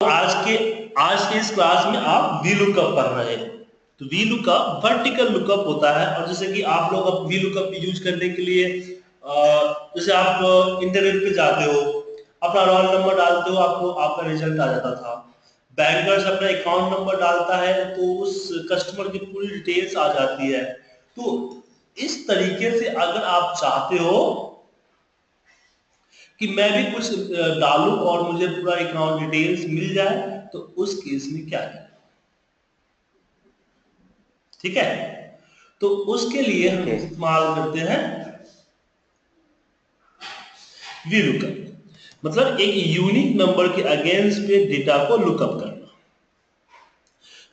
आज के इस क्लास में आप वी लुकअप पढ़ रहे हैं। तो वी लुकअप वर्टिकल लुकअप होता है, और जैसे कि आप लोग अब वी लुकअप यूज करने के लिए जैसे आप इंटरनेट पे जाते हो, अपना रोल नंबर डालते हो, आपको आपका रिजल्ट आ जाता था। बैंकर्स अपना अकाउंट नंबर डालता है तो उस कस्टमर की पूरी डिटेल्स आ जाती है। तो इस तरीके से अगर आप चाहते हो कि मैं भी कुछ डालूं और मुझे पूरा अकाउंट डिटेल्स मिल जाए, तो उस केस में क्या है, ठीक है। तो उसके लिए हम ओके। इस्तेमाल करते हैं वी लुकअप, मतलब एक यूनिक नंबर के अगेंस्ट पे डेटा को लुकअप करना।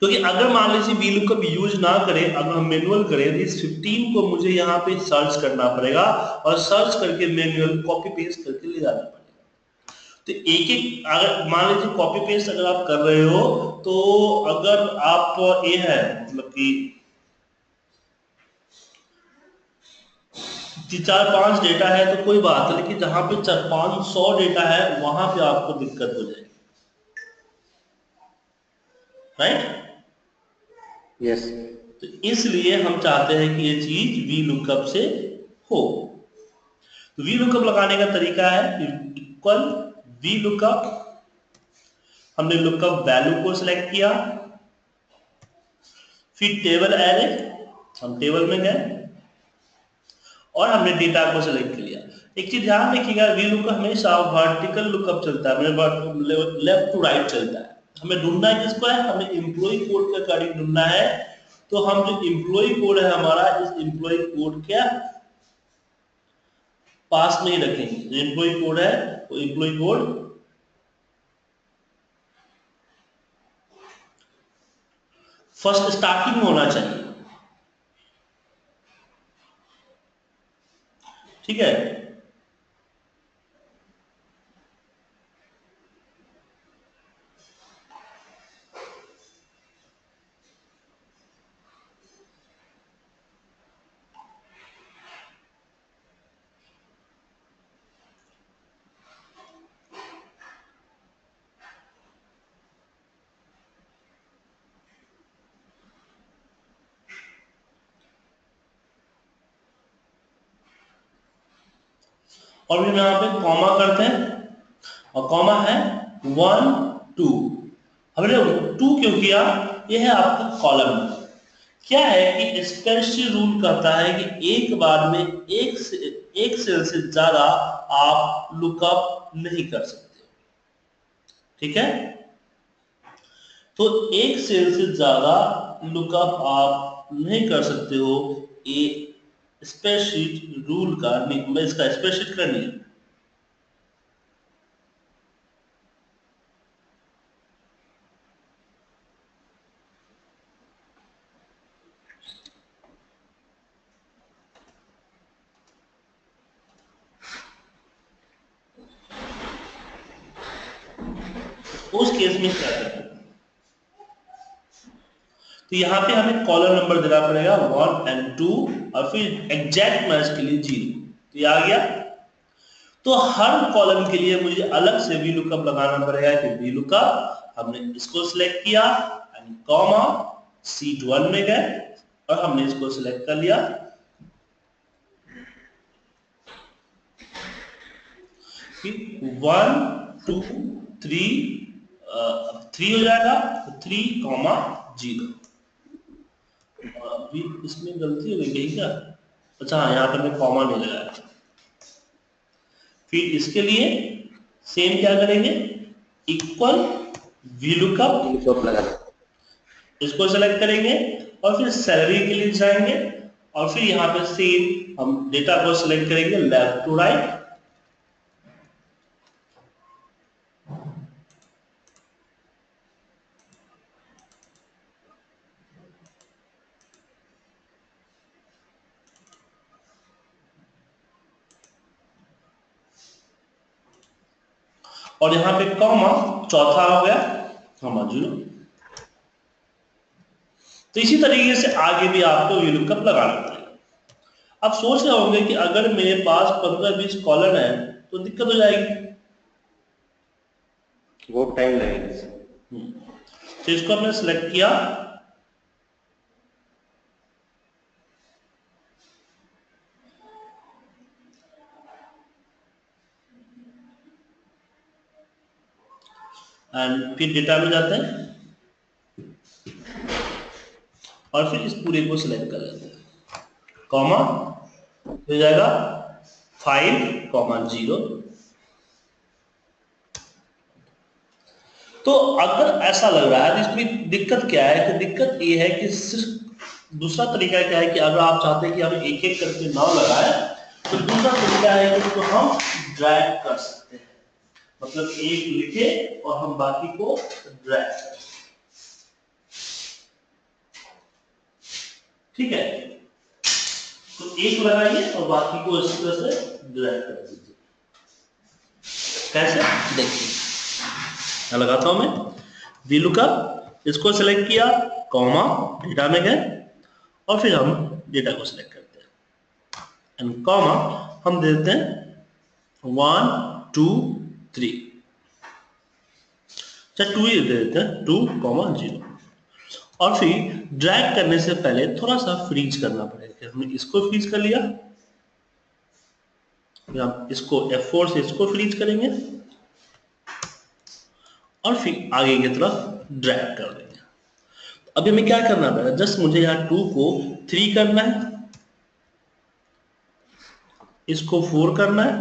क्योंकि अगर मान लीजिए वी लुकअप यूज ना करें, अगर हम मैनुअल करें, तो इस 15 को मुझे यहाँ पे सर्च करना पड़ेगा, और सर्च करके मैनुअल कॉपी पेस्ट करके ले जाना पड़ेगा। तो एक एक अगर मान लीजिए कॉपी पेस्ट अगर आप कर रहे हो, तो अगर आप ये है मतलब कि 4-5 डेटा है तो कोई बात है, लेकिन जहां पे 400-500 डेटा है वहां पे आपको दिक्कत हो जाएगी, राइट। यस। तो इसलिए हम चाहते हैं कि ये चीज वी लुकअप से हो। तो वी लुकअप लगाने का तरीका है इक्वल वी लुकअप। हमने लुकअप वैल्यू को सिलेक्ट किया, फिर टेबल एरे, हम टेबल में गए और हमने डेटा को सिलेक्ट कर लिया। एक चीज ध्यान रखिएगा, वी लुकअप हमेशा वर्टिकल लुकअप चलता है, लेफ्ट टू राइट चलता है। हमें ढूंढना है किसको है, हमें एम्प्लॉय कोड के अकॉर्डिंग ढूंढना है। तो हम जो एम्प्लॉय कोड है हमारा, इस एम्प्लॉय कोड के पास में ही रखेंगे। जो एम्प्लॉय कोड है वो एम्प्लॉय कोड फर्स्ट स्टार्टिंग में होना चाहिए, ठीक है। और फिर यहाँ पे कॉमा करते हैं, और कॉमा है 1 2। हमने 2 क्यों किया, ये है आपका कॉलम। क्या है कि स्पेशल रूल कहता है कि एक बार में एक सेल से ज्यादा आप लुकअप नहीं कर सकते, ठीक है। तो एक सेल से ज्यादा लुकअप आप नहीं कर सकते हो, ये स्प्रेडशीट रूल का इसका स्प्रेडशीट का नियम। उस केस में क्या करते हैं, तो यहाँ पे हमें कॉलम नंबर देना पड़ेगा 1 और 2, और फिर एग्जैक्ट मैच के लिए 0। तो ये आ गया। तो हर कॉलम के लिए मुझे अलग से वी लुकअप लगाना पड़ेगा कि वी लुकअप, हमने इसको सिलेक्ट किया एंड कॉमा सीट 1 में गए और हमने इसको सिलेक्ट कर लिया, फिर 1 2 3 3 हो जाएगा, 3,0। अभी इसमें गलती हो गई क्या, अच्छा हाँ, यहाँ पर मैं कॉमा नहीं लगाया। फिर इसके लिए सेम क्या करेंगे, इक्वल वी लुकअप, लुकअप लगा दो। इसको सेलेक्ट करेंगे और फिर सैलरी के लिए जाएंगे, और फिर यहाँ पे सेम हम डेटा को सिलेक्ट करेंगे लेफ्ट टू राइट, और यहाँ पे कॉमा चौथा हो गया, कॉमा 0। तो इसी तरीके से आगे भी आपको वी लुकअप लगाना पड़ेगा। अब सोच रहे होंगे कि अगर मेरे पास 15-20 कॉलम है तो दिक्कत हो जाएगी। बहुत टाइम लगेगा। तो इसको हमने सिलेक्ट किया, एंड फिर डेटा में जाते हैं और फिर इस पूरे को सिलेक्ट कर लेते हैं, कॉमा हो जाएगा 5,0। तो अगर ऐसा लग रहा है तो इसमें दिक्कत क्या है, कि दिक्कत ये है कि सिर्फ दूसरा तरीका क्या है कि अगर आप चाहते हैं कि हम एक एक करके ना लगाए, तो दूसरा तरीका है कि इसको हम ड्रैग कर सकते हैं, मतलब एक लिखे और हम बाकी को ड्रैग कर, ठीक है। तो एक लगाइए और बाकी को इस तरह से ड्रैग कर दीजिए। कैसे, देखिए मैं लगाता हूं, मैं VLOOKUP, इसको सिलेक्ट किया, कॉमा, डेटा में गए और फिर हम डेटा को सिलेक्ट करते हैं एंड कॉमा हम दे देते हैं 1 2 3, अच्छा 2 ही दे देते हैं, 2,0 और फिर ड्रैग करने से पहले थोड़ा सा फ्रीज करना पड़ेगा। हमने इसको फ्रीज कर लिया, फिर हम इसको F4 से इसको फ्रीज करेंगे और फिर आगे की तरफ ड्रैग कर देंगे। अभी हमें क्या करना पड़ेगा, जस्ट मुझे यहाँ 2 को 3 करना है, इसको 4 करना है,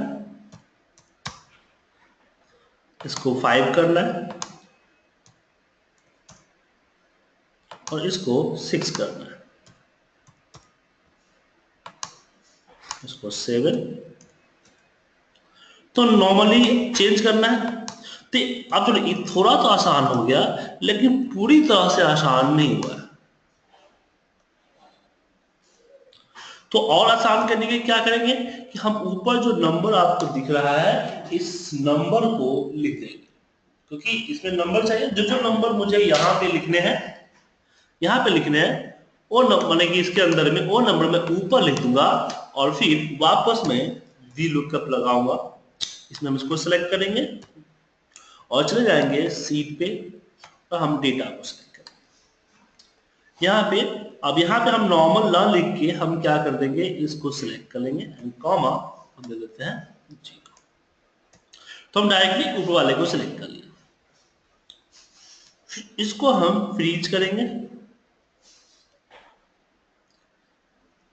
इसको 5 करना है और इसको 6 करना है, इसको 7। तो नॉर्मली चेंज करना है। तो अब चलो थोड़ा तो आसान हो गया, लेकिन पूरी तरह से आसान नहीं हुआ है। तो और आसान करने के क्या करेंगे कि हम ऊपर जो नंबर आपको दिख रहा है, इस नंबर को लिख देंगे, क्योंकि इसमें नंबर चाहिए। जो जो नंबर मुझे यहाँ पे लिखने हैं, यहाँ पे लिखने हैं, वो माने कि इसके अंदर में वो नंबर मैं ऊपर लिख दूंगा और फिर वापस में VLOOKUP लगाऊंगा। इसमें हम इसको सिलेक्ट करेंगे और चले जाएंगे सीट पे और हम डेटा को सिलेक्ट करेंगे। यहाँ पे अब यहाँ पे हम नॉर्मल ना लिख के हम क्या कर देंगे, इसको सिलेक्ट कर लेंगे एंड कॉमा हम दे देते हैं 0। तो हम डायरेक्टली ऊपर वाले को सिलेक्ट कर लिया, इसको हम फ्रीज करेंगे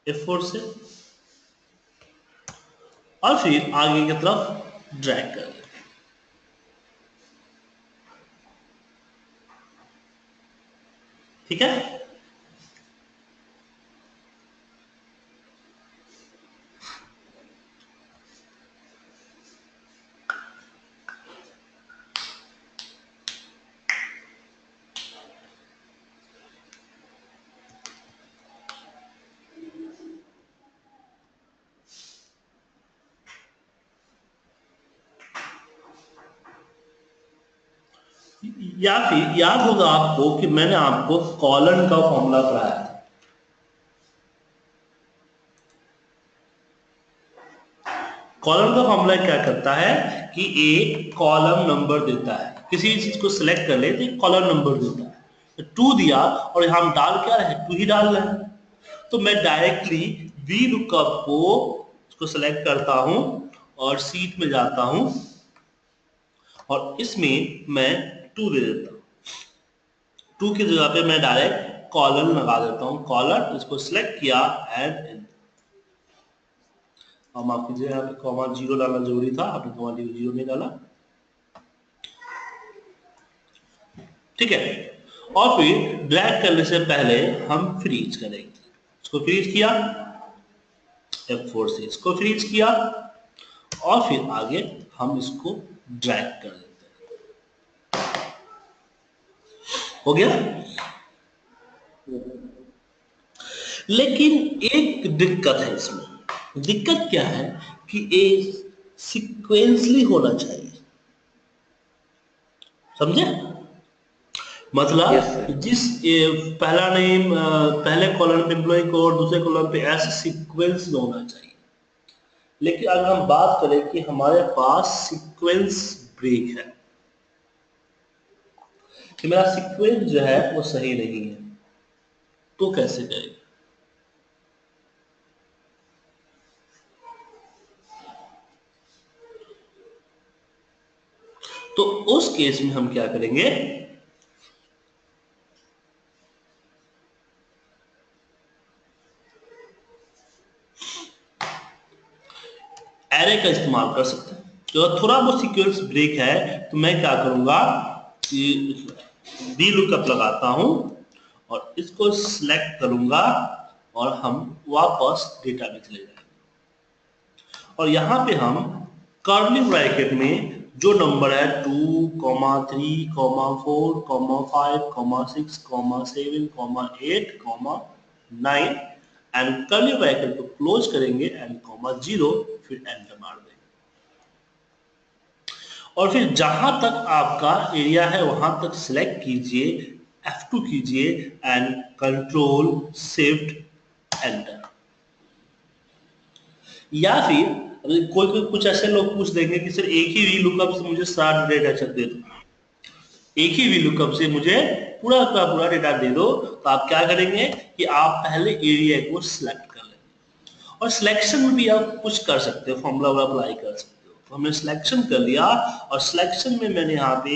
F4 से और फिर आगे की तरफ ड्रैग कर लेंगे। ठीक है, या फिर याद होगा आपको कि मैंने आपको कॉलन का फॉर्मूला पढ़ाया था। कॉलम का फॉर्मूला क्या करता है कि एक कॉलम नंबर देता है, किसी चीज को सिलेक्ट कर ले तो एक कॉलम नंबर देता है। तो 2 दिया और हम डाल क्या रहे, 2 ही डाल रहे हैं। तो मैं डायरेक्टली VLOOKUP को उसको सिलेक्ट करता हूं और सीट में जाता हूं और इसमें मैं 2 दे देता हूं। 2 की जगह पे मैं डायरेक्ट कॉलन लगा देता हूं, कॉलन, इसको सिलेक्ट किया एंड माफ कीजिए, यहाँ पे कॉमा 0 डालना जरूरी था, आपने कॉमा 0 नहीं डाला। ठीक है, और फिर ड्रैग करने से पहले हम फ्रीज करेंगे। इसको फ्रीज किया, F4 से इसको फ्रीज किया और फिर आगे हम इसको ड्रैग कर देते हैं। हो गया। लेकिन एक दिक्कत है इसमें। दिक्कत क्या है कि ये सीक्वेंसली होना चाहिए, समझे? मतलब जिस पहला नेम पहले कॉलम पे एम्प्लॉय को और दूसरे कॉलम पे ऐसे सीक्वेंस में होना चाहिए। लेकिन अगर हम बात करें कि हमारे पास सीक्वेंस ब्रेक है, कि मेरा सीक्वेंस जो है वो सही नहीं है, तो कैसे करेंगे? तो उस केस में हम क्या करेंगे, एरे का इस्तेमाल कर सकते हैं। तो थोड़ा बहुत सीक्वेंस ब्रेक है तो मैं क्या करूंगा कि वी लुकअप लगाता हूं और इसको सिलेक्ट करूंगा और हम वापस डेटा में चले जाएंगे और यहाँ पे हम कर्ली ब्रैकेट में जो नंबर है 2, 3, 4, 5, 6, 7, 8, 9 एंड कर्ली ब्रैकेट को क्लोज करेंगे एंड 0 फिर एंटर मार देंगे और फिर जहां तक आपका एरिया है वहां तक सिलेक्ट कीजिए, F2 कीजिए एंड कंट्रोल शिफ्ट एंटर। या फिर कोई कोई कुछ ऐसे लोग पूछ देंगे कि सर एक ही वी लुकअप से मुझे सारा डेटा दे दो, एक ही वी लुकअप से मुझे पूरा का पूरा डेटा दे दो, तो आप क्या करेंगे कि आप पहले एरिया को सिलेक्ट कर लेंगे और सिलेक्शन में भी आप कुछ कर सकते हो, फॉर्मूला अप्लाई कर सकते हो। तो हमने सिलेक्शन कर लिया और सिलेक्शन में मैंने यहाँ पे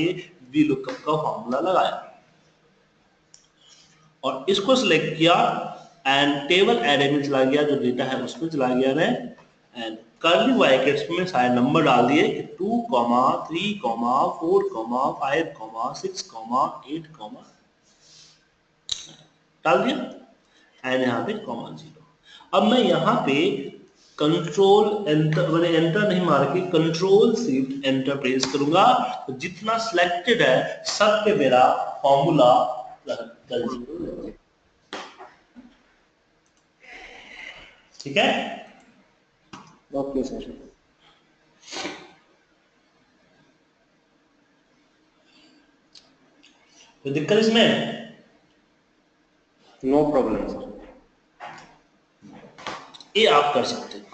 वी लुकअप का फॉर्मूला लगाया और इसको सिलेक्ट किया एंड टेबल एरे में चला गया, जो डेटा है उसमें चला गया मैं एंड कर्ली ब्रैकेट्स में सारे नंबर डाल दिए कि 2, 3, 4, 5, 6, 8 डाल दिया एंड यहाँ पे 0। अब मैं यहाँ पे कंट्रोल एंटर, मैंने एंटर नहीं मार के कंट्रोल शिफ्ट एंटर प्रेस करूंगा तो जितना सिलेक्टेड है सब पे मेरा फॉर्मूला ठीक है। Okay sir. तो दिक्कत इसमें नो प्रॉब्लम सर। ये आप कर सकते हैं।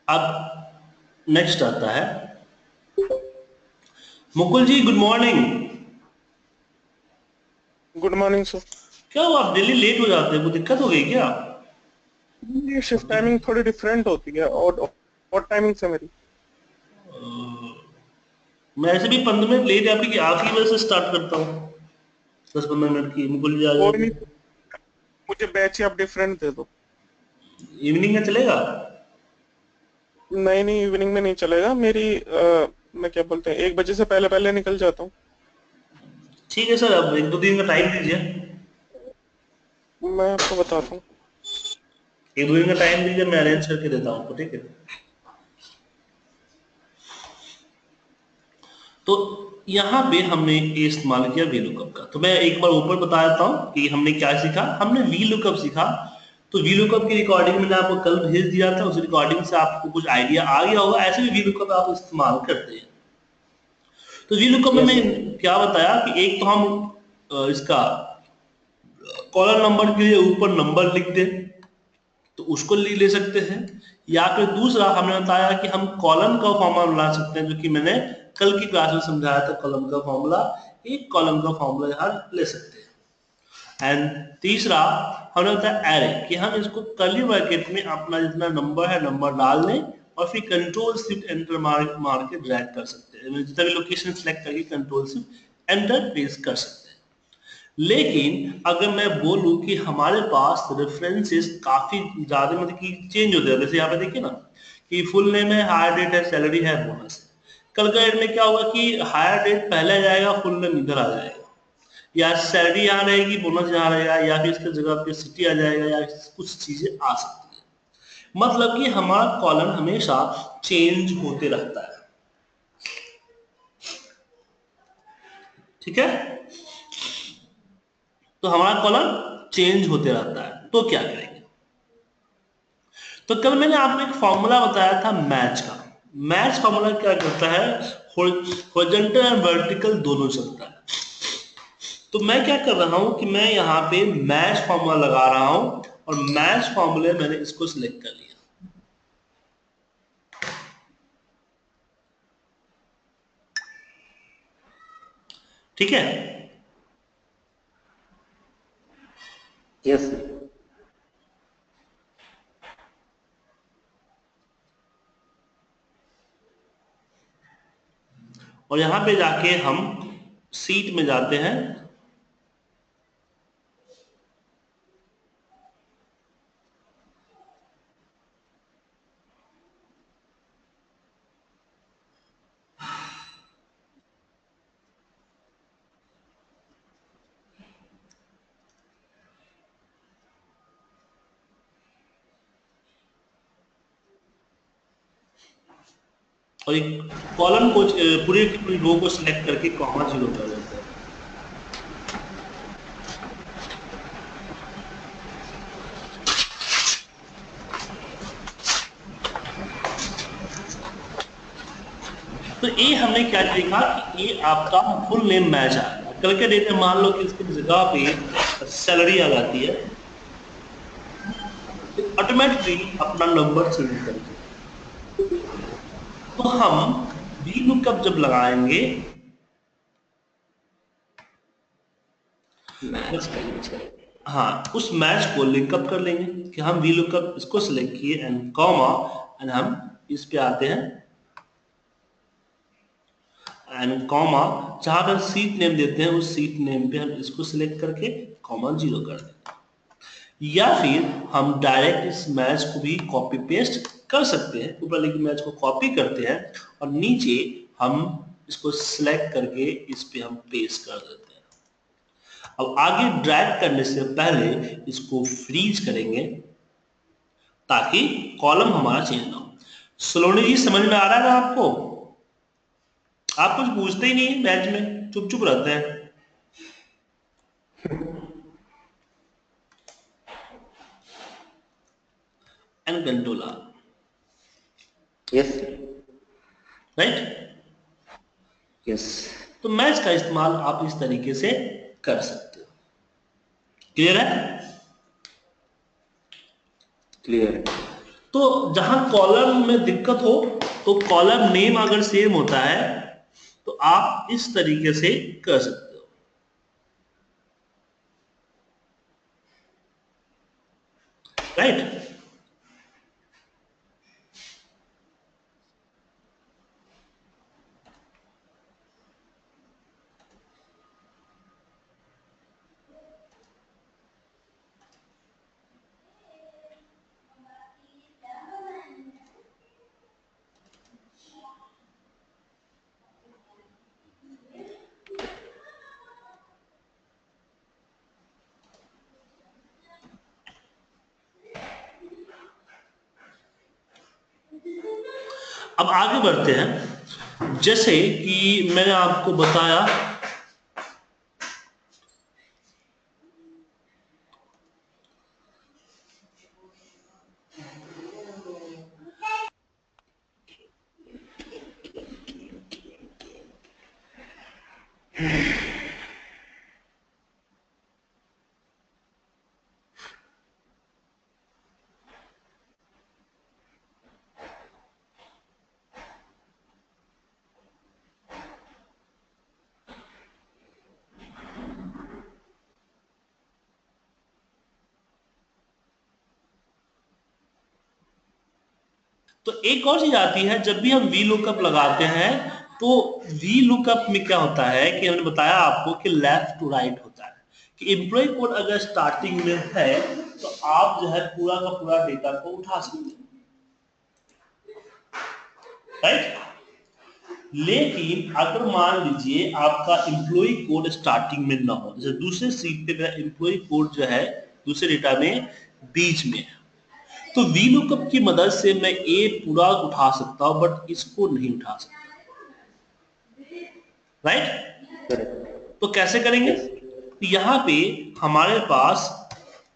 अब नेक्स्ट आता है Mukul ji, good morning. Good morning sir. क्या हुआ, आप डेली लेट हो जाते हैं, कोई दिक्कत हो गई क्या? ये शिफ्ट टाइमिंग थोड़ी डिफरेंट होती है और टाइमिंग से मेरी। मैं ऐसे भी 15 मिनट लेट आपकी आखिरी वजह से स्टार्ट करता हूँ, 10-15 मिनट की। मुकुल जी आ कोई जाए, नहीं, मुझे बैच ही आप डिफरेंट दे दो। इवनिंग में चलेगा? नहीं नहीं, इवनिंग में नहीं चलेगा मेरी। मैं क्या बोलते हैं, 1 बजे से पहले पहले निकल जाता हूँ। ठीक है सर, अब 1-2 दिन का टाइम दीजिए। मैं आपको बताता हूँ। 1-2 दिन का टाइम दीजिए, मैं अरेंज करके देता हूँ आपको, ठीक है। तो यहाँ पे हमने ये इस्तेमाल किया वी लुकअप का। तो मैं एक बार ऊपर बता देता हूँ कि हमने क्या सीखा। हमने वी लुकअप सीखा, तो वी लुकअप की रिकॉर्डिंग मैंने आपको कल भेज दिया था, उस रिकॉर्डिंग से आपको कुछ आइडिया आ गया होगा। ऐसे भी वी लुकअप आप इस्तेमाल करते हैं। तो वी लुकअप में मैं क्या बताया कि एक तो हम इसका कॉलम नंबर के लिए ऊपर नंबर लिख दें तो उसको ले सकते हैं, या फिर दूसरा हमने बताया कि हम कॉलम का फॉर्मूला बना सकते हैं, जो कि मैंने कल की क्लास में समझाया था। कॉलम का फॉर्मूला, एक कॉलम का फॉर्मूला यहाँ ले सकते हैं। एंड तीसरा हमने बताया एरे, कि हम इसको कर्ली ब्रैकेट में अपना जितना नंबर है नंबर डाल दें और फिर कंट्रोल शिफ्ट एंटर मार के ड्रैग कर सकते हैं, जितना भी लोकेशन सिलेक्ट करके कंट्रोल शिफ्ट एंटर प्रेस कर सकते हैं। लेकिन अगर मैं बोलूं कि हमारे पास रेफरेंसेस काफी ज्यादा मतलब कि चेंज होते हैं, जैसे यहाँ पे देखिए ना कि फुल नेम है, हायर डेट है, सैलरी है, बोनस है। कल का डेट में क्या होगा कि हायर डेट पहले आ जाएगा, फुल नेम इधर आ जाएगा, या सैलरी यहाँ रहेगी, बोनस यहाँ रहेगा, या फिर इसके जगह पे सिटी आ जाएगा, या कुछ चीजें आ सकती है। मतलब कि हमारा कॉलम हमेशा चेंज होते रहता है, ठीक है। तो हमारा कॉलम चेंज होते रहता है, तो क्या करेंगे? तो कल मैंने आपको एक फॉर्मूला बताया था मैच का। मैच फॉर्मूला क्या करता है, हॉरिजॉन्टल एंड वर्टिकल दोनों चलता है। तो मैं क्या कर रहा हूं कि मैं यहाँ पे मैच फॉर्मूला लगा रहा हूं और मैच फॉर्मूले मैंने इसको सिलेक्ट कर लिया। ठीक है, यस और यहां पे जाके हम सीट में जाते हैं और एक कॉलम को पूरे की पूरी रो को सिलेक्ट करके कॉमा 0 कर देते हैं। तो ये हमने क्या देखा कि ये आपका फुल नेम मैच आ गया। कल के डेट में मान लो कि इसकी जगह पे सैलरी आ जाती है, ऑटोमेटिकली अपना नंबर चेंज करके तो हम वी लुकअप जब लगाएंगे मैच का यूज करेंगे। हाँ, उस मैच को लिंकअप कर लेंगे कि हम वी लुकअप इसको सिलेक्ट किए एंड कॉमा एंड हम इस पे आते हैं एंड कॉमा जहां पर सीट नेम देते हैं उस सीट नेम पे हम इसको सिलेक्ट करके कॉमा 0 कर देते हैं। या फिर हम डायरेक्ट इस मैच को भी कॉपी पेस्ट कर सकते हैं। ऊपर लिखे मैच को कॉपी करते हैं और नीचे हम इसको सिलेक्ट करके इस पे हम पेस्ट कर देते हैं। अब आगे ड्रैग करने से पहले इसको फ्रीज करेंगे ताकि कॉलम हमारा चेंज ना हो। सलोनी जी समझ में आ रहा है ना आपको? आप कुछ पूछते ही नहीं मैच में, चुप चुप रहते हैं। And control R, yes right. Yes तो मैच का इस्तेमाल आप इस तरीके से कर सकते हो। क्लियर है? क्लियर। तो जहां कॉलम में दिक्कत हो तो कॉलम नेम अगर सेम होता है तो आप इस तरीके से कर सकते हो। राइट? अब आगे बढ़ते हैं। जैसे कि मैंने आपको बताया तो एक और चीज आती है, जब भी हम वी लुकअप लगाते हैं तो वी लुकअप में क्या होता है कि हमने बताया आपको कि लेफ्ट टू राइट होता है कि एम्प्लॉय कोड अगर स्टार्टिंग में है तो आप जो है पूरा का पूरा डेटा को उठा सकते हैं। राइट? लेकिन अगर मान लीजिए आपका एम्प्लॉय कोड स्टार्टिंग में ना हो, जैसे दूसरे सीट पे मेरा एम्प्लॉय कोड जो है दूसरे डेटा में बीच में है, तो वी लुकअप की मदद से मैं ए पूरा उठा सकता हूं बट इसको नहीं उठा सकता। राइट? तो कैसे करेंगे? तो यहां पे हमारे पास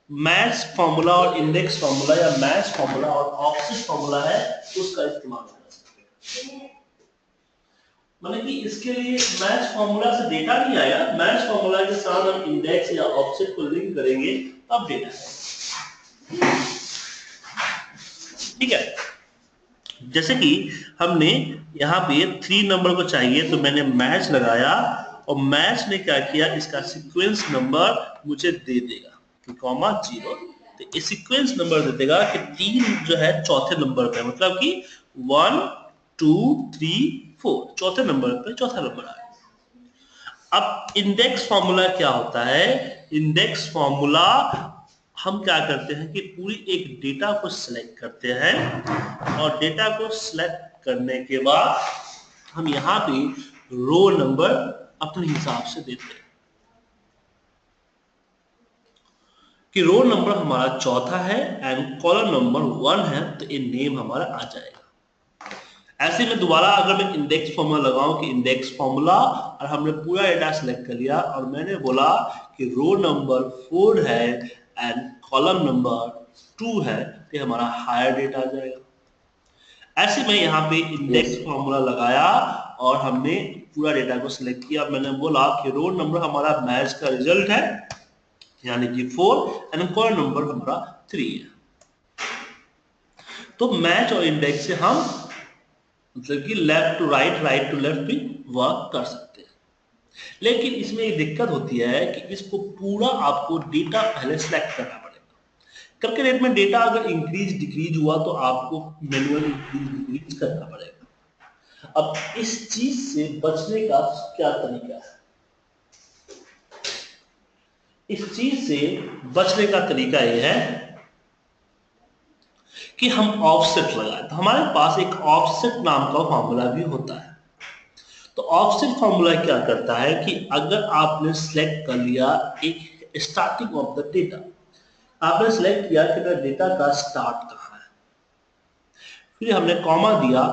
मैच फॉर्मूला और इंडेक्स फॉर्मूला या मैच फॉर्मूला और ऑफसेट फॉर्मूला है, उसका इस्तेमाल कर सकते हैं। मतलब कि इसके लिए मैच फॉर्मूला से डेटा नहीं आएगा, मैच फॉर्मूला के साथ हम इंडेक्स या ऑफसेट को लिंक करेंगे तब डेटा आएगा। ठीक है, जैसे कि हमने यहाँ पे 3 नंबर को चाहिए तो मैंने मैच लगाया और मैच ने क्या किया, इसका सीक्वेंस नंबर मुझे दे देगा कि कॉमा 0, तो ये सीक्वेंस नंबर दे देगा कि 3 जो है चौथे नंबर पे, मतलब कि 1 2 3 4 चौथे नंबर पे चौथा नंबर आया। अब इंडेक्स फॉर्मूला क्या होता है, इंडेक्स फॉर्मूला हम क्या करते हैं कि पूरी एक डेटा को सिलेक्ट करते हैं और डेटा को सिलेक्ट करने के बाद हम यहाँ पे रो नंबर अपने हिसाब से देते हैं कि रो नंबर हमारा चौथा है एंड कॉलम नंबर 1 है, तो ये नेम हमारा आ जाएगा। ऐसे में दोबारा अगर मैं इंडेक्स फॉर्मूला लगाऊं कि इंडेक्स फॉर्मूला, और हमने पूरा डेटा सिलेक्ट कर लिया और मैंने बोला कि रो नंबर 4 है एंड कॉलम नंबर 2 है, तो हमारा हायर डेटा आ जाएगा। ऐसे में यहाँ पे इंडेक्स फॉर्मूला लगाया और हमने पूरा डेटा को सिलेक्ट किया। मैंने बोला कि रो नंबर हमारा मैच का रिजल्ट है यानी कि 4 एंड कॉलम नंबर हमारा 3 है। तो मैच और इंडेक्स से हम मतलब कि left to right, right to left भी वर्क कर सकते हैं। लेकिन इसमें एक दिक्कत होती है कि इसको पूरा आपको डेटा पहले सिलेक्ट करना पड़ेगा। कल के डेट में डेटा अगर इंक्रीज डिक्रीज हुआ तो आपको मैनुअल इंक्रीज डिक्रीज करना पड़ेगा। अब इस चीज से बचने का क्या तरीका है, इस चीज से बचने का तरीका यह है कि हम ऑफसेट लगाएं। तो हमारे पास एक ऑफसेट नाम का फॉर्मूला भी होता है। तो ऑफसेट फॉर्मूला क्या करता है कि अगर आपने सिलेक्ट कर लिया एक स्टार्टिंग ऑफ द डेटा, आपने सिलेक्ट किया कि डेटा का स्टार्ट कहाँ है, फिर हमने कॉमा दिया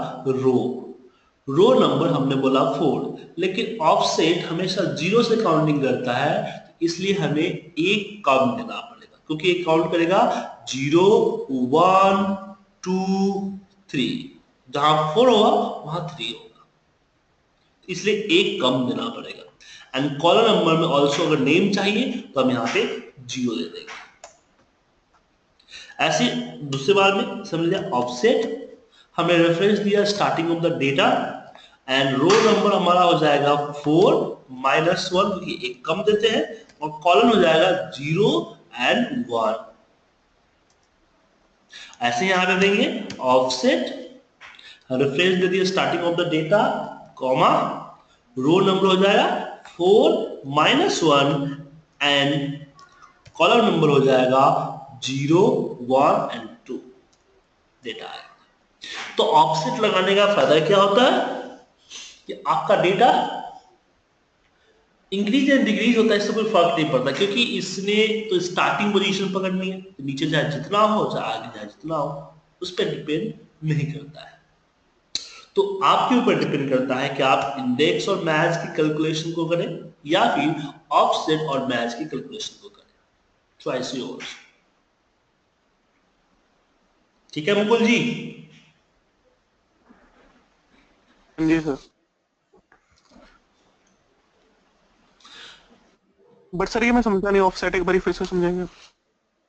रो नंबर हमने बोला 4, लेकिन ऑफसेट हमेशा 0 से काउंटिंग करता है, इसलिए हमें एक काउंट देना पड़ेगा, क्योंकि एक काउंट करेगा 0 1 2 3, जहां 4 होगा वहां 3 होगा, इसलिए एक कम देना पड़ेगा। एंड कॉलम नंबर में ऑल्सो अगर नेम चाहिए तो हम यहाँ पे 0 दे देंगे। ऐसे दूसरे बार में समझ लिया, ऑफसेट हमने रेफरेंस दिया starting of the data and row number हमारा हो जाएगा 4 -1 क्योंकि एक कम देते हैं, और कॉलम हो जाएगा 0 एंड 1। ऐसे यहां पे देंगे ऑफसेट, रेफरेंस दे दिया starting of the data, comma row number हो जाएगा 4 -1 एंड कॉलम नंबर हो जाएगा 0 1 एंड 2 डेटा है। तो ऑफसेट लगाने का फायदा क्या होता है कि आपका डेटा इंक्रीज एंड डिक्रीज होता है, इससे कोई फर्क नहीं पड़ता, क्योंकि इसने तो स्टार्टिंग पोजीशन पकड़नी है, तो नीचे चाहे जितना हो चाहे आगे चाहे जितना हो उस पर डिपेंड नहीं करता है। तो आपके ऊपर डिपेंड करता है कि आप इंडेक्स और मैच की कैलकुलेशन को करें या फिर ऑफसेट और मैच की कैलकुलेशन को करें। Choice yours. ठीक है मुकुल जी? जी सर। बट सर ये मैं समझा नहीं, ऑफसेट एक बार फिर से समझाएंगे?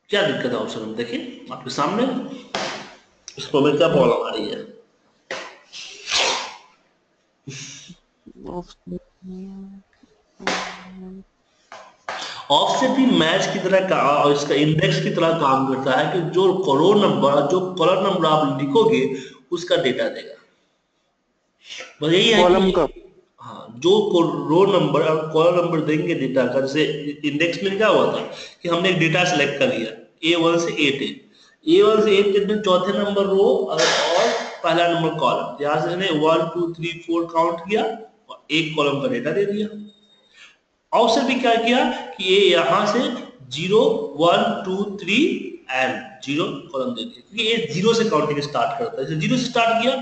क्या दिक्कत है ऑप्शन में? देखिए आपके सामने इसको में क्या प्रॉब्लम आ रही है। ऑफसेट भी मैच की तरह का और इसका इंडेक्स की तरह काम करता है कि जो रो नंबर, जो कॉलम नंबर आप लिखोगे उसका डेटा देगा। बस यही है कि हाँ, जो रो नंबर और कॉलम नंबर देंगे डेटा का, जैसे इंडेक्स में क्या हुआ था कि हमने एक डेटा सेलेक्ट कर लिया A1 से A10, A1 से A10 में चौथे नंबर रो और पहला नंबर कॉलम, जहां से हमने 1 2 3 4 काउंट किया और एक कॉलम का डेटा दे दिया। ऑफसेट भी क्या किया कि ये यहां से 0 1 2 3 एंड 0 कॉलम दे दिया, क्योंकि ये 0 से काउंटिंग स्टार्ट करता है, 0 से स्टार्ट किया,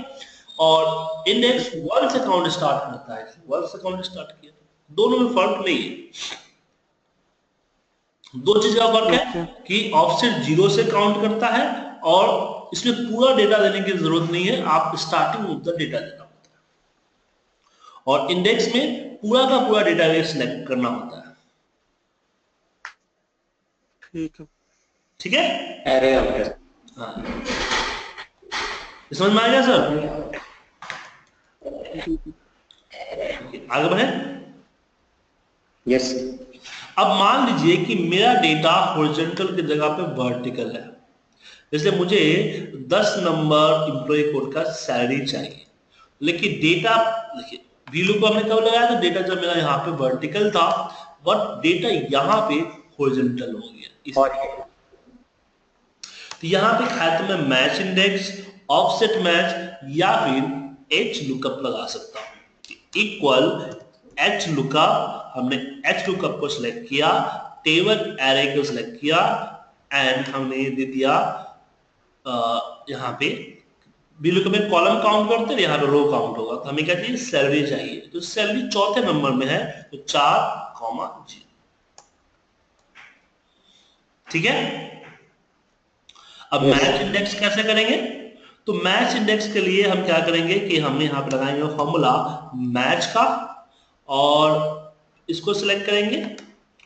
और इंडेक्स 1 से काउंट स्टार्ट करता है, 1 से काउंट स्टार्ट किया। दोनों में फर्क नहीं है। दो चीज का फर्क है कि ऑफसेट 0 से काउंट करता है और इसमें पूरा डेटा देने की जरूरत नहीं है, आप स्टार्टिंग ऑफ द डेटा देना होता है। और इंडेक्स में पूरा का पूरा डेटाबेस सिलेक्ट करना होता है। ठीक है। ठीक है, एरे ऑफ हाँ, समझ में आ गया सर? जी जी। आगे बढ़े। यस। अब मान लीजिए कि मेरा डेटा हॉरिजॉन्टल की जगह पे वर्टिकल है, इसलिए मुझे 10 नंबर एम्प्लॉय कोड का सैलरी चाहिए, लेकिन डेटा देखिए वीलू को हमने कब लगाया, तो डेटा जब मेरा यहाँ पे वर्टिकल था, बट डेटा यहाँ पे हॉरिजॉन्टल हो गया और तो यहाँ पे खाते में मैच इंडेक्स, ऑफसेट मैच या फिर एच लुकअप लगा सकता हूँ। इक्वल एच लुकअप, हमने एच लुकअप को सिलेक्ट किया, टेबल एरे को सिलेक्ट किया एंड हमने दे दिया यहाँ पे बिल्कुल में कॉलम काउंट करते हैं, यहाँ पे रो काउंट होगा, तो हमें क्या चाहिए, सैलरी चाहिए। तो सैलरी चौथे नंबर में है, तो 4,0। ठीक है। अब Yes. मैच इंडेक्स कैसे करेंगे, तो मैच इंडेक्स के लिए हम क्या करेंगे कि हमने यहाँ पे लगाएंगे फॉर्मूला मैच का, और इसको सिलेक्ट करेंगे,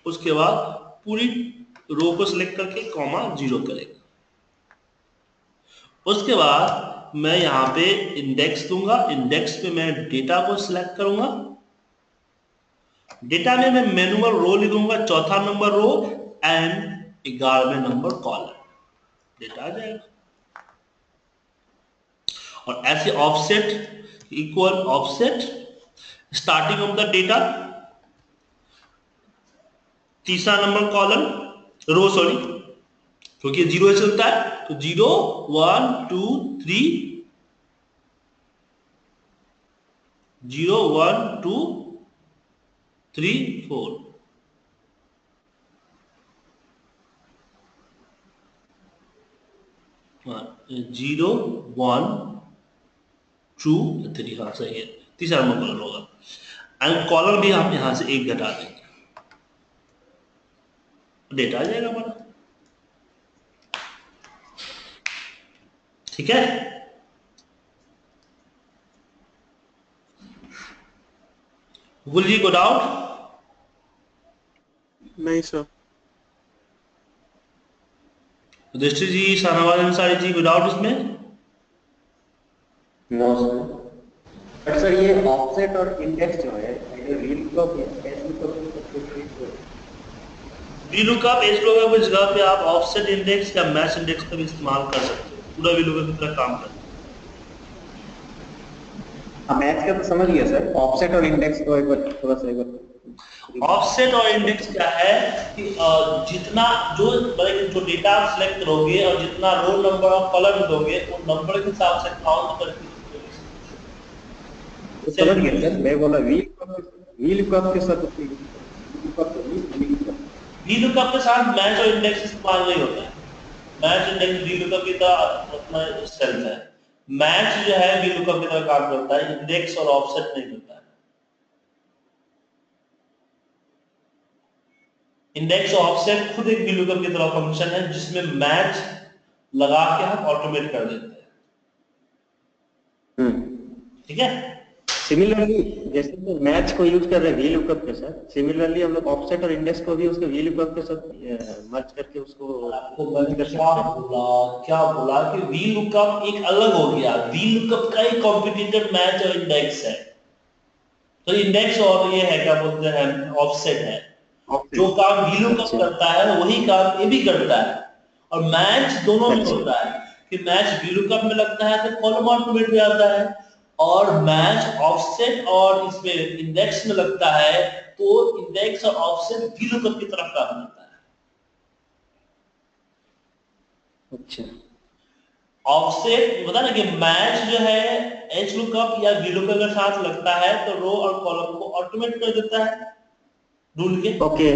उसके बाद पूरी रो को सिलेक्ट करके कॉमा 0 करेंगे। उसके बाद मैं यहाँ पे इंडेक्स दूंगा, इंडेक्स पे मैं डेटा को सिलेक्ट करूंगा, डेटा में मैं मैनुअल रो लिखूंगा, चौथा नंबर रो एंड 11वें नंबर कॉलम, डेटा आ जाएगा। और ऐसे offset equal offset starting of the data, तीसरा नंबर कॉलम रो, सॉरी क्योंकि 0 चलता है, तो 0 1 2 3, 0 1 2 3 4, जीरो 1 2 3, हाँ सही है, तीसरा नंबर कॉलम होगा। एंड कॉलम भी हम यहां से एक घटा देंगे, डेटा आ जाएगा हमारा। ठीक है। गुल जी को डाउट? नहीं सर। दृष्टि जी, शाहनवाज अंसारी जी, विदाउट इसमें? No sir. बट सर ये ऑफसेट और इंडेक्स जो है रील को वीलुकअप एज लुकअप की जगह पे आप ऑफसेट इंडेक्स या मैच इंडेक्स का भी इस्तेमाल कर सकते हो, पूरा वीलुकअप की तरह काम करता मैच का तो समझ गया सर, ऑफसेट और इंडेक्स को एक बार थोड़ा सा एक बार। है। ऑफसेट और इंडेक्स क्या है कि जितना जो डेटा आप सिलेक्ट करोगे और जितना रोल नंबर और कॉलम दोगे, वो नंबर के हिसाब से काउंट करके तो समझ गया सर, मैं बोला व्हील कप के साथ वीलुकअप के साथ मैच और इंडेक्स इस्तेमाल नहीं होता है। मैच इंडेक्स वीलुकअप की तरह अपना सेल्फ है, मैच जो है वीलुकअप की तरह काम करता है, इंडेक्स और ऑफसेट नहीं करता है। इंडेक्स और ऑफसेट खुद एक वीलुकअप की तरह फंक्शन है, जिसमें मैच लगा के हम ऑटोमेट कर देते हैं। ठीक है। सिमिलरली जैसे तो मैच को यूज कर रहे हैं VLOOKUP के साथ, सिमिलरली हम लोग ऑफसेट और इंडेक्स को भी उसके VLOOKUP के साथ मर्ज करके उसको आपको मैंने क्या बोला कि VLOOKUP एक अलग हो गया, VLOOKUP का एक कॉम्पिटिटिव मैच और इंडेक्स है, तो इंडेक्स और ये है क्या बोलते हैं ऑफसेट है। जो काम VLOOKUP करता है वही काम ये भी करता है, और मैच दोनों में होता है कि मैच VLOOKUP में लगता है तो कॉलम ऑटोमेट में आता है, और मैच ऑफसेट और इसमें इंडेक्स में लगता है तो इंडेक्स और ऑफसेट VLOOKUP की तरफ काम करता है। अच्छा, ऑफसेट बता ना कि मैच जो है एच लुकअप या VLOOKUP के साथ लगता है तो रो और कॉलम को ऑटोमेट कर देता है ढूंढ के। ओके।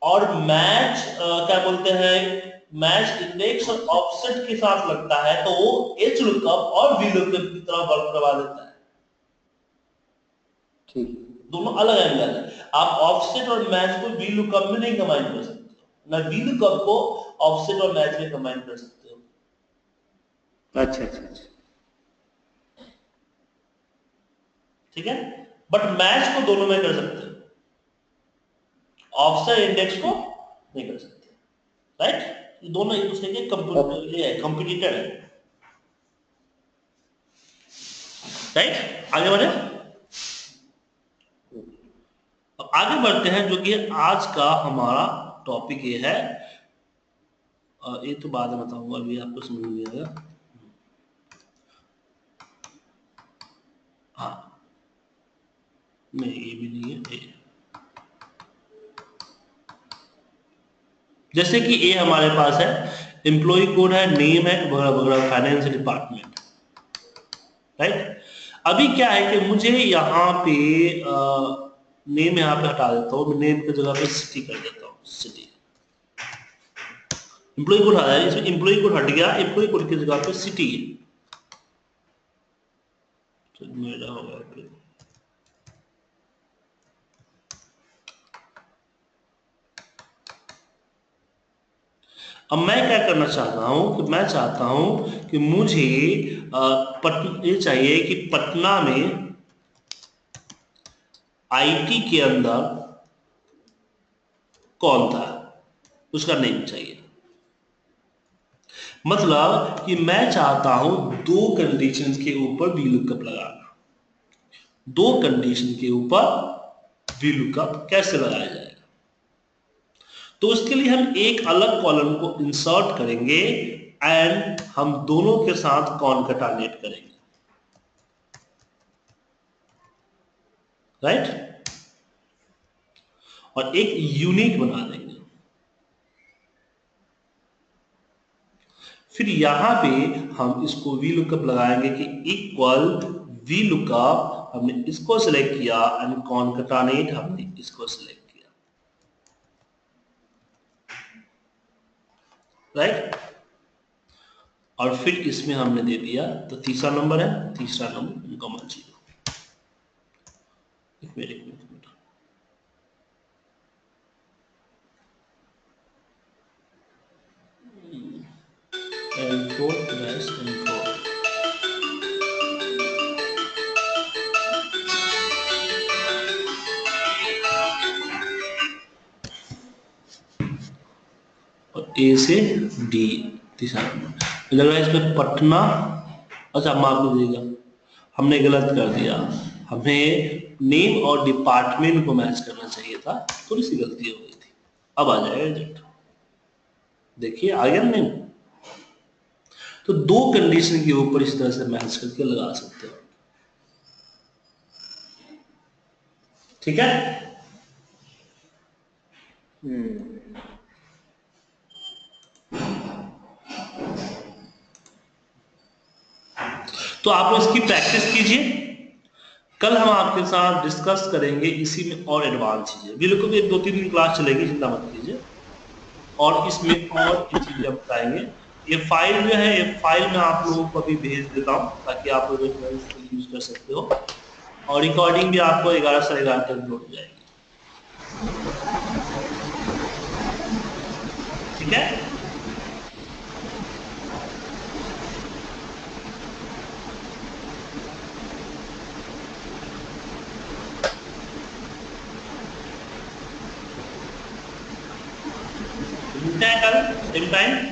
और मैच क्या बोलते हैं, मैच इंडेक्स और ऑफसेट के साथ लगता है तो वो एच लुकअप और VLOOKUP की तरह वर्क करवा देता है। ठीक, दोनों अलग एंगल है। आप ऑफसेट और मैच को VLOOKUP में नहीं कंबाइन कर सकते हो, ना VLOOKUप को ऑफसेट और मैच में कंबाइन कर सकते हो। अच्छा अच्छा अच्छा। ठीक है। बट मैच को दोनों में कर सकते हैं, ऑफसेट इंडेक्स को नहीं कर सकते, राइट। ये दोनों एक दूसरे के कंपटीटर है, राइट। आगे बढ़े, अब आगे बढ़ते हैं, जो कि आज का हमारा टॉपिक ये है, ये तो बाद में बताऊंगा, अभी आपको समझ नहीं आएगा। हाँ नहीं, ये भी नहीं है, ये। जैसे कि ये हमारे पास है, एम्प्लॉय कोड है, नेम है, वगैरह वगैरह, फाइनेंस डिपार्टमेंट, राइट। अभी क्या है कि मुझे यहाँ पे नेम यहाँ पे हटा देता हूँ, नेम की जगह पे सिटी कर देता हूँ, सिटी। एम्प्लॉय कोड आ जाए, इसमें एम्प्लॉय कोड हट गया, एम्प्लॉय कोड की जगह पे सिटी है, तो मेरा हो गया। अब मैं क्या करना चाहता हूं कि मैं चाहता हूं कि मुझे ये चाहिए कि पटना में आईटी के अंदर कौन था, उसका नेम चाहिए। मतलब कि मैं चाहता हूं दो कंडीशंस के ऊपर वीलुकअप लगाना। दो कंडीशन के ऊपर वीलुकअप कैसे लगाया जाएगा, तो उसके लिए हम एक अलग कॉलम को इंसर्ट करेंगे एंड हम दोनों के साथ कॉनकैटिनेट करेंगे, राइट, और एक यूनिक बना देंगे। फिर यहां पे हम इसको वीलुकअप लगाएंगे कि इक्वल वीलुकअप, हमने इसको सिलेक्ट किया एंड कॉनकैटिनेट हमने इसको सिलेक्ट किया, राइट। और फिर इसमें हमने दे दिया, तो तीसरा नंबर है, तीसरा नंबर कॉमा 0। एक मिनट L4 dash L4, और A से D तीसरा नंबर। लग रहा है इसमें पटना, अच्छा माफ कीजिएगा, हमने गलत कर दिया, हमें नेम और डिपार्टमेंट को मैच करना चाहिए था, थोड़ी सी गलती हो गई थी। अब आ जाएगा रिजल्ट, देखिए आ गया नेम। तो दो कंडीशन के ऊपर इस तरह से मैच करके लगा सकते हो, ठीक है। तो आप लोग इसकी प्रैक्टिस कीजिए, कल हम आपके साथ डिस्कस करेंगे इसी में और एडवांस चीजें। बिल्कुल भी 2-3 दिन क्लास चलेगी, चिंता मत कीजिए, और इसमें और चीजें हम बताएंगे। ये फाइल जो है, ये फाइल मैं आप लोगों को अभी भेज देता हूँ ताकि आप लोग यूज कर सकते हो, और रिकॉर्डिंग भी आपको 11 से 11 तक अपलोड हो जाएगी, ठीक है। मिलते हैं कल सेम टाइम।